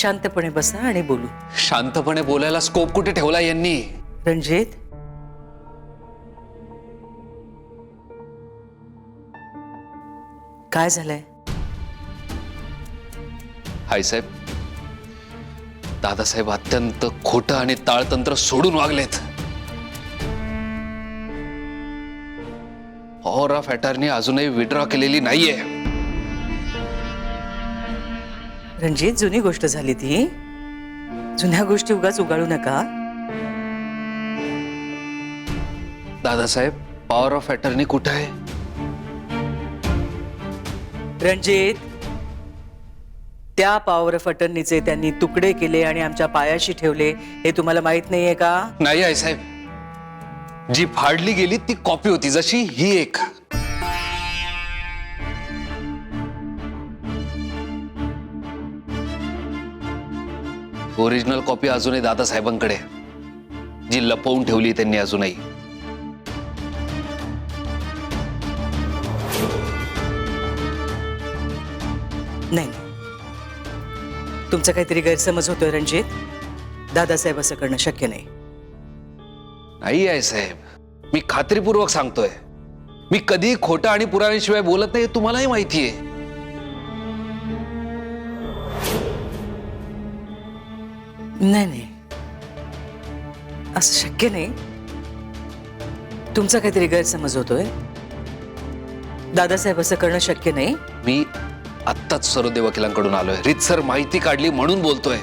शांतपणे बसा आणि बोलू. शांतपणे बोलायला स्कोप कुठे ठेवला यांनी? रणजित, काय झालंय? हाय साहेब, दादासाहेब अत्यंत खोटं आणि ताळतंत्र सोडून वागलेत. पॉवर ऑफ अटर्नी अजूनही विड्रॉ केलेली नाहीये. रणजित, जुनी गोष्ट झाली ती. जुन्या गोष्टी उगाच उगाळू नका. दादासाहेब, पॉवर ऑफ अटर्नी कुठे आहे? रणजित, त्या पॉवर ऑफ अटर्नीचे त्यांनी तुकडे केले आणि आमच्या पायाशी ठेवले, हे तुम्हाला माहित नाहीये का? नाही आहे साहेब, जी फाडली गेली ती कॉपी होती, जशी ही एक. ओरिजिनल कॉपी अजूनही दादासाहेबांकडे, जी लपवून ठेवली त्यांनी अजूनही. नाही, तुमचा काहीतरी गैरसमज होतोय रणजित. दादासाहेब असं करणं शक्य नाही. नाही आहे साहेब, मी खात्रीपूर्वक सांगतोय. मी कधी खोटं आणि पुराव्याशिवाय बोलत नाही, हे तुम्हालाही माहितीये. नाही नाही, असं शक्य नाही. तुमचा काहीतरी गैरसमज होतोय. दादासाहेब असं करणं शक्य नाही. मी आत्ताच सरोदे वकिलांकडून आलोय, रीतसर माहिती काढली म्हणून बोलतोय.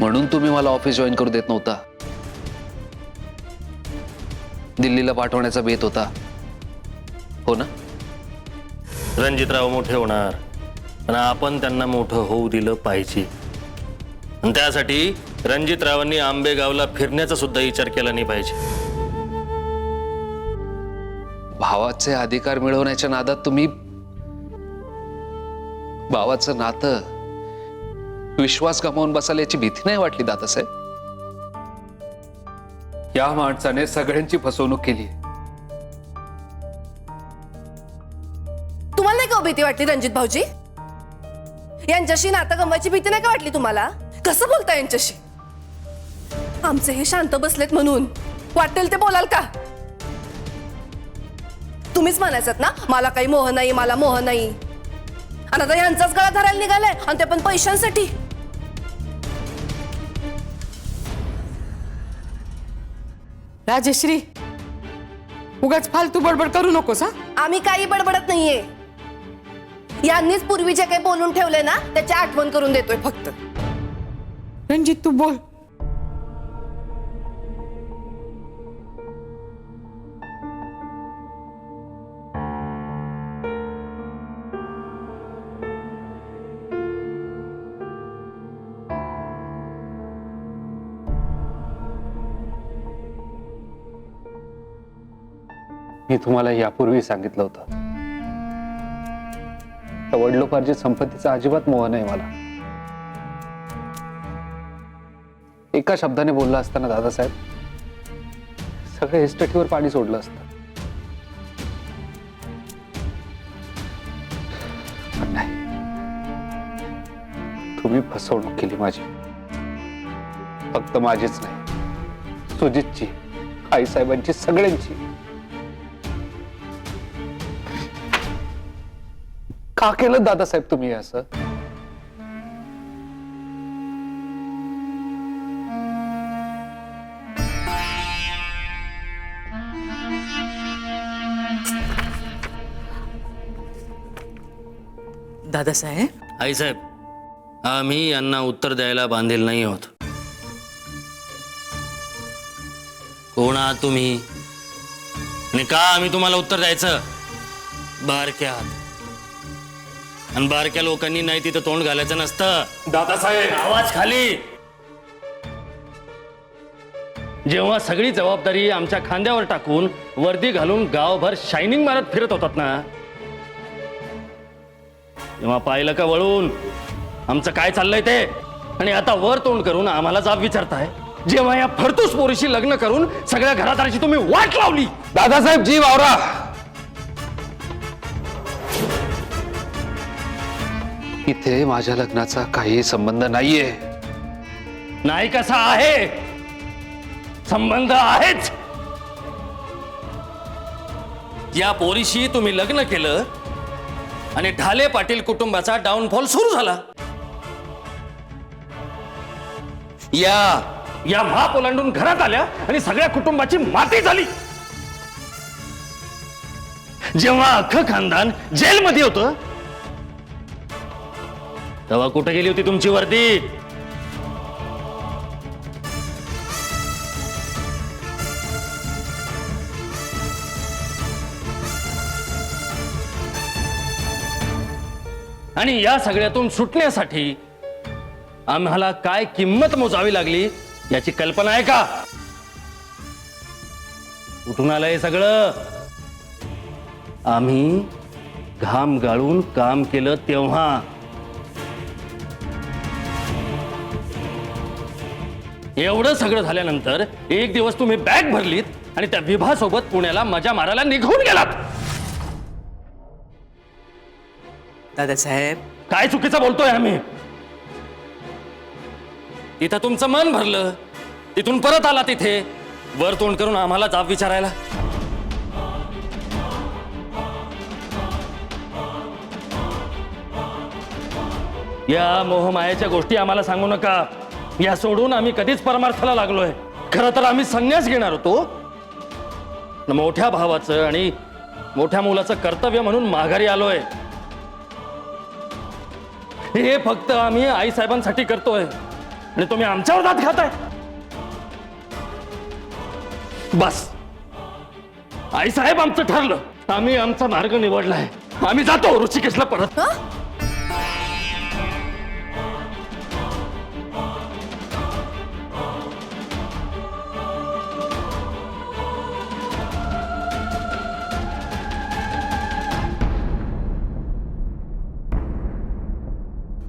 म्हणून तुम्ही मला ऑफिस जॉईन करू देत नव्हता. दिल्लीला पाठवण्याचा बेत होता, हो ना? रणजितराव मोठे होणार, पण आपण त्यांना मोठं होऊ दिलं पाहिजे. आणि त्यासाठी रणजितरावांनी आंबेगावला फिरण्याचा सुद्धा विचार केला नाही पाहिजे. भावाचे अधिकार मिळवण्याच्या नादात तुम्ही भावाचं नातं, विश्वास गमावून बसाल याची भीती नाही वाटली दादासाहेब? या माणसाने सगळ्यांची फसवणूक केली. तुम्हाला नाही का भीती वाटली रणजित भाऊजी? यांच्याशी नातं गमवायची भीती नाही का वाटली तुम्हाला? कसं बोलता यांच्याशी? आमचे हे शांत बसलेत म्हणून वाटेल ते बोलाल का? तुम्हीच म्हणायचं ना, मला काही मोह नाही, मला मोह नाही. आणि आता यांचाच गळा धरायला निघालाय, आणि ते पण पैशांसाठी. राजश्री, उगाच फालतू बडबड करू नकोस हा. आम्ही काही बडबडत नाहीये. यांनीच पूर्वी जे काही बोलून ठेवलंय ना, त्याची आठवण करून देतोय फक्त. रणजित, तू बोल. मी तुम्हाला यापूर्वी सांगितलं होतं, त्या वडिलोपार्जित संपत्तीचा अजिबात मोह नाही मला. एका शब्दाने बोलला असताना दादासाहेब सगळ्या इस्टेटीवर पाणी सोडलं असतं. पण नाही, तुम्ही फसवणूक केली माझी. फक्त माझीच नाही, सुजितची, आईसाहेबांची, सगळ्यांची. का केलं दादासाहेब तुम्ही असं? दादासाहेब, आईसाहेब, आम्ही यांना उत्तर द्यायला बांधील नाही आहोत. कोण आहात तुम्ही आणि का आम्ही तुम्हाला उत्तर द्यायचं? बारक्या आहात, आणि बारक्या लोकांनी नाही तिथं तोंड घालायचं नसतं. दादासाहेब, आवाज खाली. जेव्हा सगळी जबाबदारी आमच्या खांद्यावर टाकून वर्दी घालून गावभर शायनिंग मारत फिरत होतात ना, तेव्हा पाहिलं का वळून आमचं काय चाललंय ते? आणि आता वर तोंड करून आम्हाला जाब विचारताय, जेव्हा या फडतूस पोरीशी लग्न करून सगळ्या घरादाराची तुम्ही वाट लावली. दादासाहेब, जीव आवरा. इथे माझ्या लग्नाचा काही संबंध नाहीये. नाही कसा आहे, संबंध आहेच. या पोरीशी तुम्ही लग्न केलं आणि ढाले पाटील कुटुंबाचा डाऊनफॉल सुरू झाला. या महाप ओलांडून घरात आल्या आणि सगळ्या कुटुंबाची माती झाली. जेव्हा अख्खं खानदान जेलमध्ये होतं तेव्हा कुठे गेली होती तुमची वर्दी? आणि या सगळ्यातून सुटण्यासाठी आम्हाला काय किंमत मोजावी लागली याची कल्पना आहे का? कुठून आलं हे सगळं? आम्ही घाम गाळून काम केलं तेव्हा. एवढं सगळं झाल्यानंतर एक दिवस तुम्ही बॅग भरलीत आणि त्या विभासोबत पुण्याला मजा मारायला निघून गेलात. दादासाहेब, काय चुकीचं बोलतोय आम्ही? इथं तुमचं मन भरलं, तिथून परत आला तिथे वर तोंड करून आम्हाला जाब विचारायला. या मोहमायाच्या गोष्टी आम्हाला सांगू नका. या सोडून आम्ही कधीच परमार्थाला लागलोय. खरं तर आम्ही संन्यास घेणार होतो. मोठ्या भावाचं आणि मोठ्या मुलाचं कर्तव्य म्हणून माघारी आलोय. हे फक्त आम्ही आई साहेबांसाठी करतोय आणि तुम्ही आमच्यावर दात खाताय. बस, आई साहेब आमचं ठरलं. आम्ही आमचा मार्ग निवडलाय. आम्ही जातो ऋषिकेशला परत.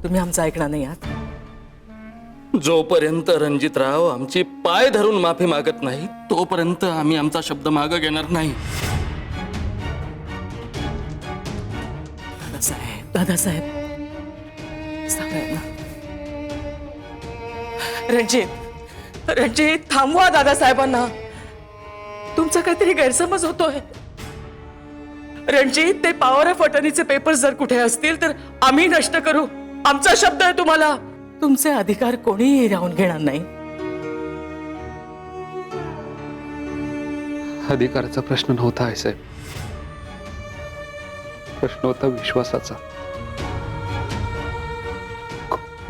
तुम्ही आमचं ऐकणार नाही आहात. जोपर्यंत रणजितराव आमची पाय धरून माफी मागत नाही तोपर्यंत आम्ही आमचा शब्द मागे घेणार नाही. दादासाहेब सांगा ना. रणजित थांबवा दादासाहेबांना. तुमचा काहीतरी गैरसमज होतोय. रणजित, ते पॉवर ऑफ अटर्नीचे पेपर्स जर कुठे असतील तर आम्ही नष्ट करू. आमचा शब्द आहे तुम्हाला. तुमचे अधिकार कोणीही राहून घेणार नाही. अधिकाराचा प्रश्न नव्हता आई साहेब, प्रश्न होता विश्वासाचा.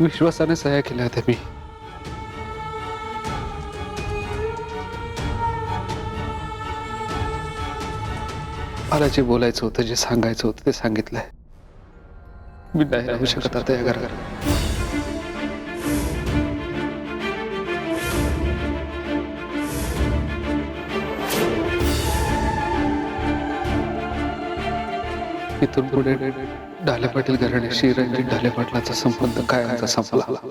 विश्वासाने सह्या केल्या होत्या मी. मला जे बोलायचं होतं, जे सांगायचं होतं ते सांगितलंय. मी नाही राहू शकत आता या घरात. इथून पुढे ढाले पाटील घराण्याशी रणजित ढाले पाटलाचा संबंध काय आमचा संपला.